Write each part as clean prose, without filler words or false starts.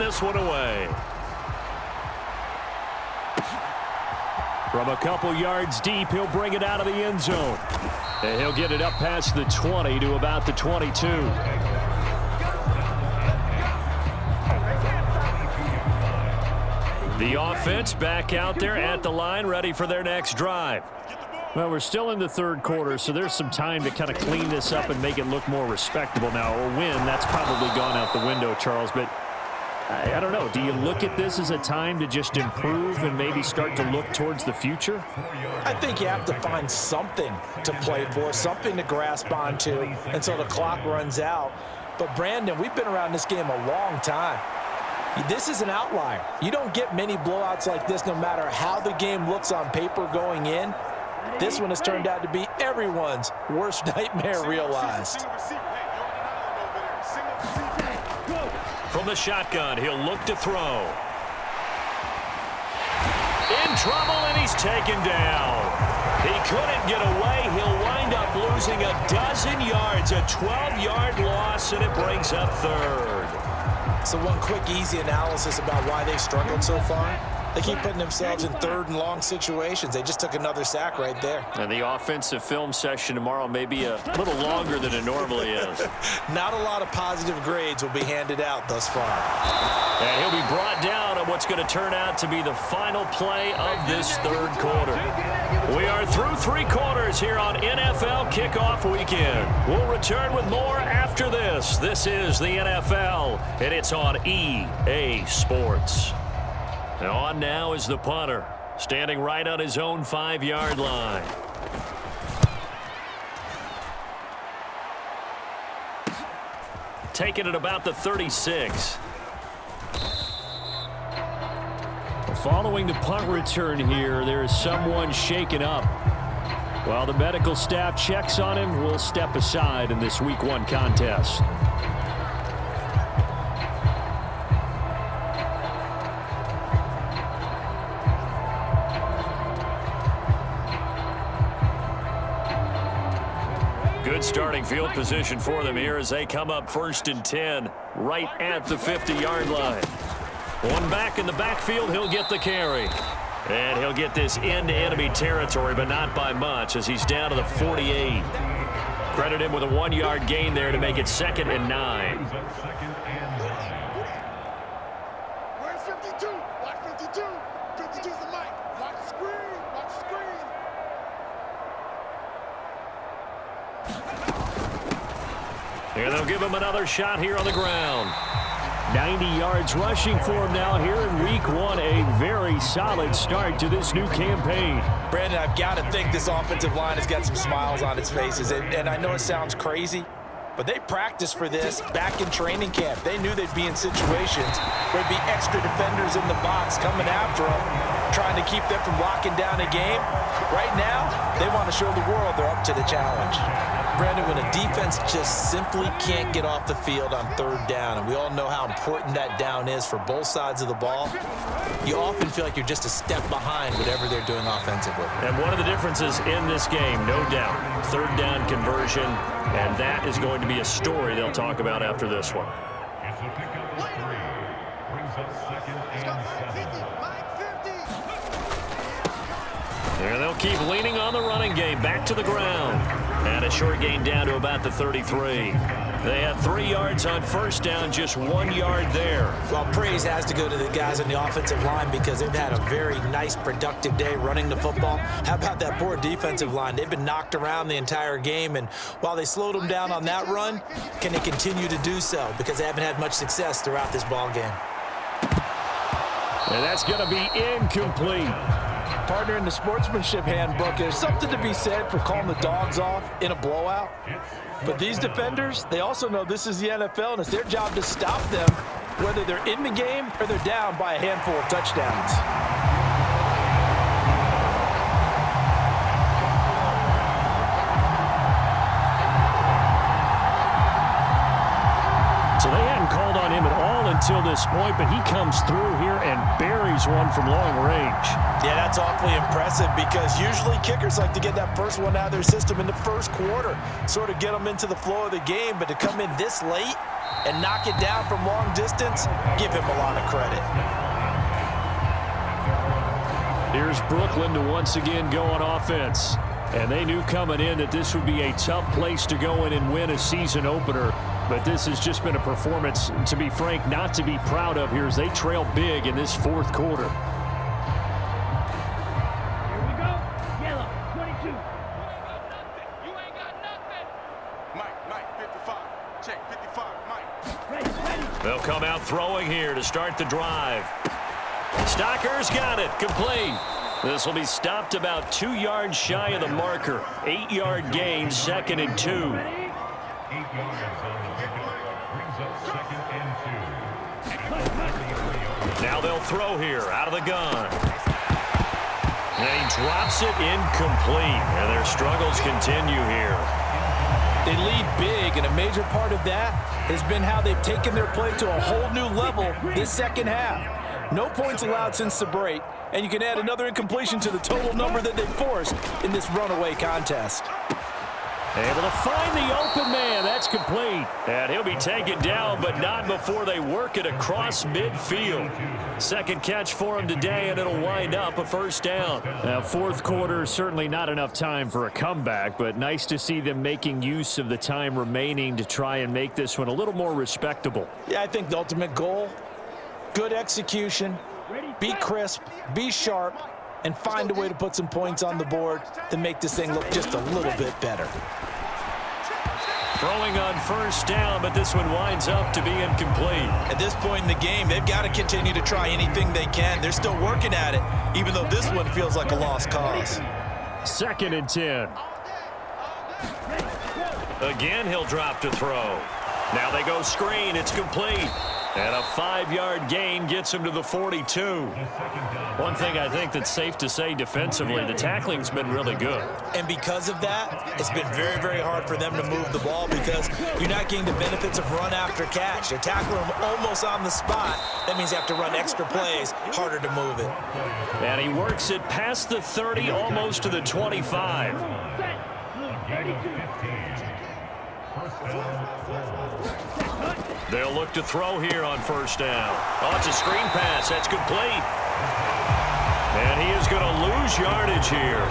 this one away. From a couple yards deep, he'll bring it out of the end zone. And he'll get it up past the 20 to about the 22. The offense back out there at the line, ready for their next drive. Well, we're still in the third quarter, so there's some time to kind of clean this up and make it look more respectable. Now, a win, that's probably gone out the window, Charles, but I don't know. Do you look at this as a time to just improve and maybe start to look towards the future? I think you have to find something to play for, something to grasp onto until the clock runs out. But, Brandon, we've been around this game a long time. This is an outlier. You don't get many blowouts like this no matter how the game looks on paper going in. This one has turned out to be everyone's worst nightmare realized. From the shotgun, he'll look to throw. In trouble, and he's taken down. He couldn't get away. He'll wind up losing a dozen yards, a 12-yard loss, and it brings up third. So one quick, easy analysis about why they've struggled so far. They keep putting themselves in third and long situations. They just took another sack right there. And the offensive film session tomorrow may be a little longer than it normally is. Not a lot of positive grades will be handed out thus far. And he'll be brought down on what's going to turn out to be the final play of this third quarter. We are through three quarters here on NFL Kickoff Weekend. We'll return with more after this. This is the NFL, and it's on EA Sports. And on now is the punter, standing right on his own 5-yard line. Taking it about the 36. Following the punt return here, there is someone shaken up. While the medical staff checks on him, we'll step aside in this Week 1 contest. Good starting field position for them here as they come up 1st and 10 right at the 50-yard line. One back in the backfield, he'll get the carry. And he'll get this into enemy territory, but not by much as he's down to the 48. Credit him with a 1-yard gain there to make it 2nd and 9. Where's 52? Watch 52. 52's the mic. Watch the screen. Watch the screen. And they'll give him another shot here on the ground. 90 yards rushing for him now here in Week 1. A very solid start to this new campaign. Brandon, I've got to think this offensive line has got some smiles on its faces. And I know it sounds crazy, but they practiced for this back in training camp. They knew they'd be in situations where there'd be extra defenders in the box coming after them, trying to keep them from locking down a game. Right now, they want to show the world they're up to the challenge. Brandon, when a defense just simply can't get off the field on 3rd down, and we all know how important that down is for both sides of the ball, you often feel like you're just a step behind whatever they're doing offensively. And one of the differences in this game, no doubt, 3rd down conversion, and that is going to be a story they'll talk about after this one. It's a pickup of 3. Brings up 2nd and 7. And they'll keep leaning on the running game back to the ground. And a short gain down to about the 33. They had 3 yards on 1st down, just 1 yard there. Well, praise has to go to the guys on the offensive line because they've had a very nice, productive day running the football. How about that poor defensive line? They've been knocked around the entire game, and while they slowed them down on that run, can they continue to do so? Because they haven't had much success throughout this ball game. And that's going to be incomplete. Partner, in the sportsmanship handbook, there's something to be said for calling the dogs off in a blowout. But these defenders, they also know this is the NFL, and it's their job to stop them, whether they're in the game or they're down by a handful of touchdowns. So they hadn't called on him at all until this point, but he comes through here and buries one from long range. Yeah, that's awfully impressive because usually kickers like to get that first one out of their system in the first quarter, sort of get them into the flow of the game, but to come in this late and knock it down from long distance, give him a lot of credit. Here's Brooklyn to once again go on offense. And they knew coming in that this would be a tough place to go in and win a season opener. But this has just been a performance, to be frank, not to be proud of here as they trail big in this fourth quarter. Here we go. Yellow, 22. You ain't got nothing. Mike, 55. Check, 55, Mike. Ready. They'll come out throwing here to start the drive. Stocker's got it. Complete. This will be stopped about 2 yards shy of the marker. 8-yard gain, 2nd and 2. 8 yards on the pickup. Brings up 2nd and 2. Now they'll throw here out of the gun. And he drops it incomplete. And their struggles continue here. They lead big, and a major part of that has been how they've taken their play to a whole new level this second half. No points allowed since the break, and you can add another incompletion to the total number that they forced in this runaway contest. Able to find the open man. That's complete. And he'll be taken down, but not before they work it across midfield. Second catch for him today, and it'll wind up a first down. Now, fourth quarter, certainly not enough time for a comeback, but nice to see them making use of the time remaining to try and make this one a little more respectable. Yeah, I think the ultimate goal, good execution, be crisp, be sharp, and find a way to put some points on the board to make this thing look just a little bit better. Throwing on first down, but this one winds up to be incomplete. At this point in the game, they've got to continue to try anything they can. They're still working at it, even though this one feels like a lost cause. 2nd and 10. Again, he'll drop to throw. Now they go screen. It's complete. And a 5-yard gain gets him to the 42. One thing I think that's safe to say defensively, the tackling's been really good. And because of that, it's been very, very hard for them to move the ball because you're not getting the benefits of run after catch. They're tackling them almost on the spot. That means they have to run extra plays, harder to move it. And he works it past the 30, almost to the 25. They'll look to throw here on first down. Oh, it's a screen pass. That's complete. And he is going to lose yardage here.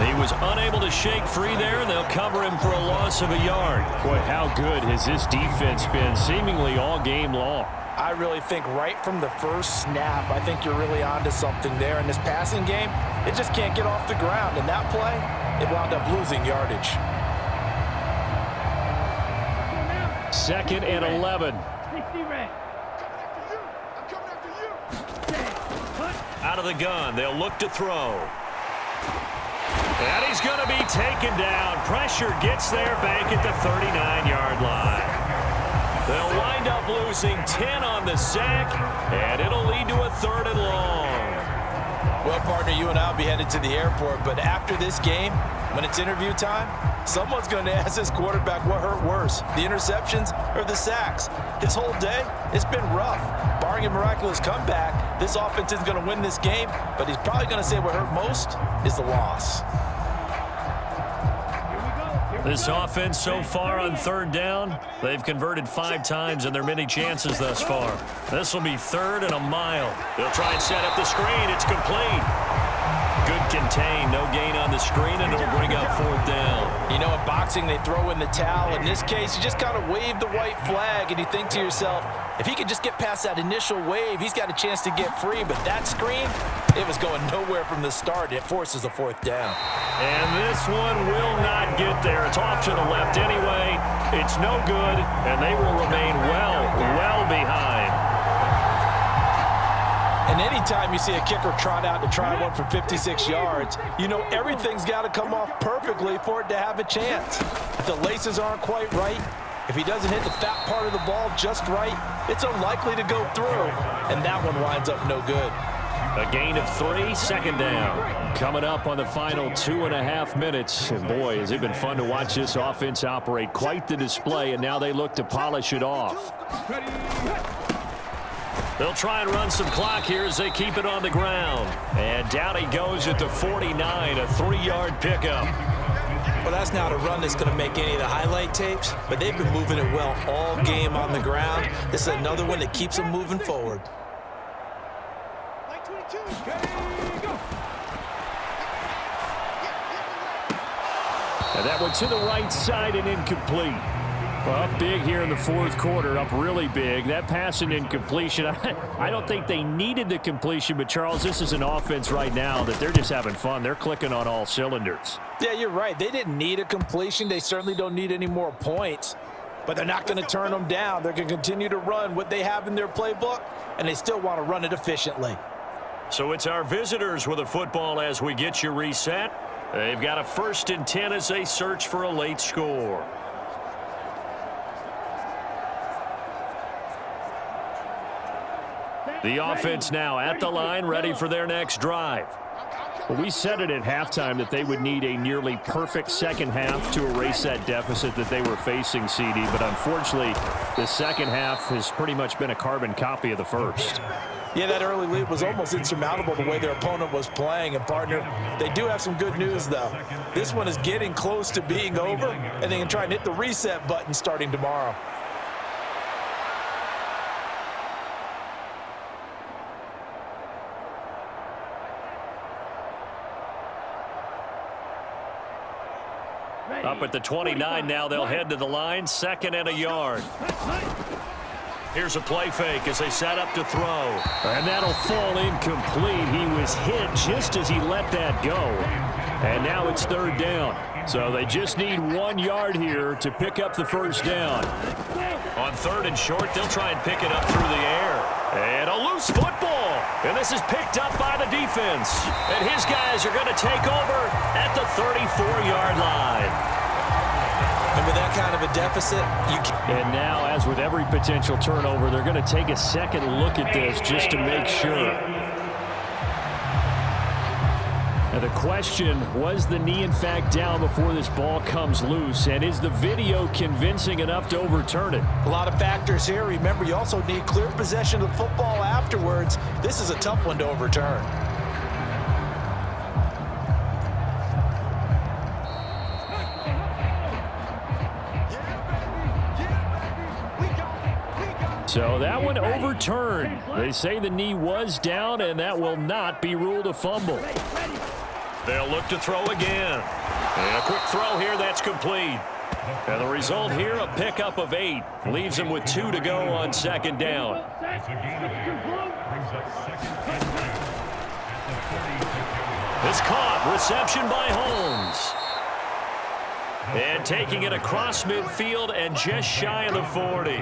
He was unable to shake free there, and they'll cover him for a loss of a yard. Boy, how good has this defense been seemingly all game long? I really think right from the first snap, I think you're really onto something there. In this passing game, it just can't get off the ground. And that play, it wound up losing yardage. 2nd and 11. 60 red. I'm coming after you. Out of the gun, they'll look to throw. And he's going to be taken down. Pressure gets there back at the 39-yard line. They'll wind up losing 10 on the sack, and it'll lead to a 3rd and long. Well, partner, you and I will be headed to the airport, but after this game, when it's interview time, someone's going to ask this quarterback what hurt worse, the interceptions or the sacks. His whole day, it's been rough. Barring a miraculous comeback, this offense isn't going to win this game, but he's probably going to say what hurt most is the loss. This offense so far on 3rd down, they've converted 5 times in their many chances thus far. This will be 3rd and a mile. They'll try and set up the screen. It's complete. Good contain. No gain on the screen, and it'll bring up 4th down. You know, in boxing, they throw in the towel. In this case, you just kind of wave the white flag, and you think to yourself, if he could just get past that initial wave, he's got a chance to get free. But that screen, it was going nowhere from the start. It forces a 4th down. And this one will not get there. It's off to the left anyway. It's no good, and they will remain well behind. And anytime you see a kicker trot out to try one from 56 yards, you know everything's got to come off perfectly for it to have a chance. If the laces aren't quite right, if he doesn't hit the fat part of the ball just right, it's unlikely to go through, and that one winds up no good. A gain of 3, 2nd down. Coming up on the final 2.5 minutes. And boy, has it been fun to watch this offense operate. Quite the display, and now they look to polish it off. They'll try and run some clock here as they keep it on the ground. And down he goes at the 49, a 3-yard pickup. Well, that's not a run that's going to make any of the highlight tapes, but they've been moving it well all game on the ground. This is another one that keeps them moving forward. And that one to the right side and incomplete. Well, up big here in the fourth quarter, up really big. That pass and incompletion, I don't think they needed the completion, but Charles, this is an offense right now that they're just having fun. They're clicking on all cylinders. Yeah, you're right. They didn't need a completion. They certainly don't need any more points, but they're not going to turn them down. They're going to continue to run what they have in their playbook, and they still want to run it efficiently. So it's our visitors with a football as we get you reset. They've got a 1st and 10 as they search for a late score. The offense now at the line, ready for their next drive. Well, we said it at halftime that they would need a nearly perfect second half to erase that deficit that they were facing, CD. But unfortunately, the second half has pretty much been a carbon copy of the first. Yeah, that early lead was almost insurmountable the way their opponent was playing. And, partner, they do have some good news, though. This one is getting close to being over, and they can try and hit the reset button starting tomorrow. Up at the 29 now, they'll head to the line, 2nd and a yard. Here's a play fake as they set up to throw. And that'll fall incomplete. He was hit just as he let that go. And now it's 3rd down. So they just need 1 yard here to pick up the 1st down. On 3rd and short, they'll try and pick it up through the air. And a loose football. And this is picked up by the defense. And his guys are going to take over at the 34-yard line. And with that kind of a deficit, you can... And now, as with every potential turnover, they're going to take a second look at this just to make sure. Now the question, was the knee in fact down before this ball comes loose? And is the video convincing enough to overturn it? A lot of factors here. Remember, you also need clear possession of the football afterwards. This is a tough one to overturn. So that one overturned. They say the knee was down, and that will not be ruled a fumble. They'll look to throw again. And a quick throw here, that's complete. And the result here, a pickup of 8. Leaves them with 2 to go on 2nd down. It's caught. Reception by Holmes. And taking it across midfield and just shy of the 40.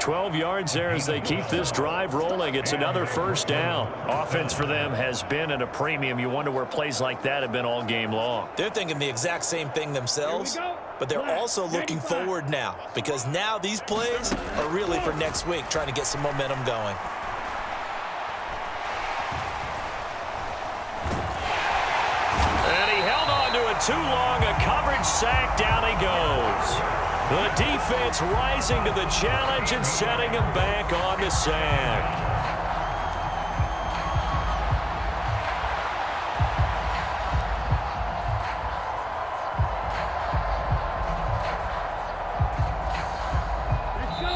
12 yards there as they keep this drive rolling. It's another 1st down. Offense for them has been at a premium. You wonder where plays like that have been all game long. They're thinking the exact same thing themselves, but they're also looking forward now because now these plays are really for next week, trying to get some momentum going. And he held on to it too long. A coverage sack. Down he goes. The defense rising to the challenge and setting him back on the sack. Let's go.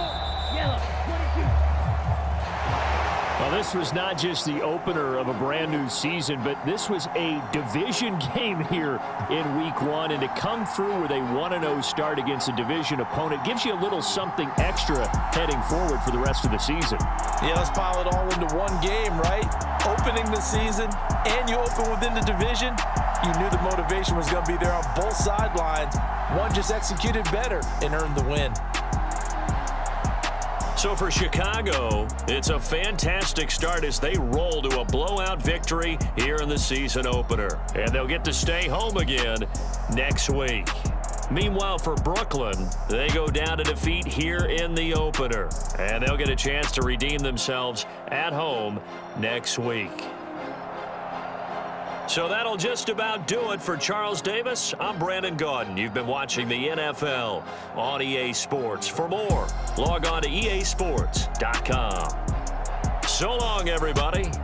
Yellow, 22. Well, this was not just the opener of a brand new season, but this was a division game here in week 1. And to come through with a 1-0 start against a division opponent gives you a little something extra heading forward for the rest of the season. Yeah, let's pile it all into one game, right? Opening the season, and you open within the division. You knew the motivation was going to be there on both sidelines. One just executed better and earned the win. So for Chicago, it's a fantastic start as they roll to a blowout victory here in the season opener. And they'll get to stay home again next week. Meanwhile, for Brooklyn, they go down to defeat here in the opener. And they'll get a chance to redeem themselves at home next week. So that'll just about do it for Charles Davis. I'm Brandon Gaudin. You've been watching the NFL on EA Sports. For more, log on to easports.com. So long, everybody.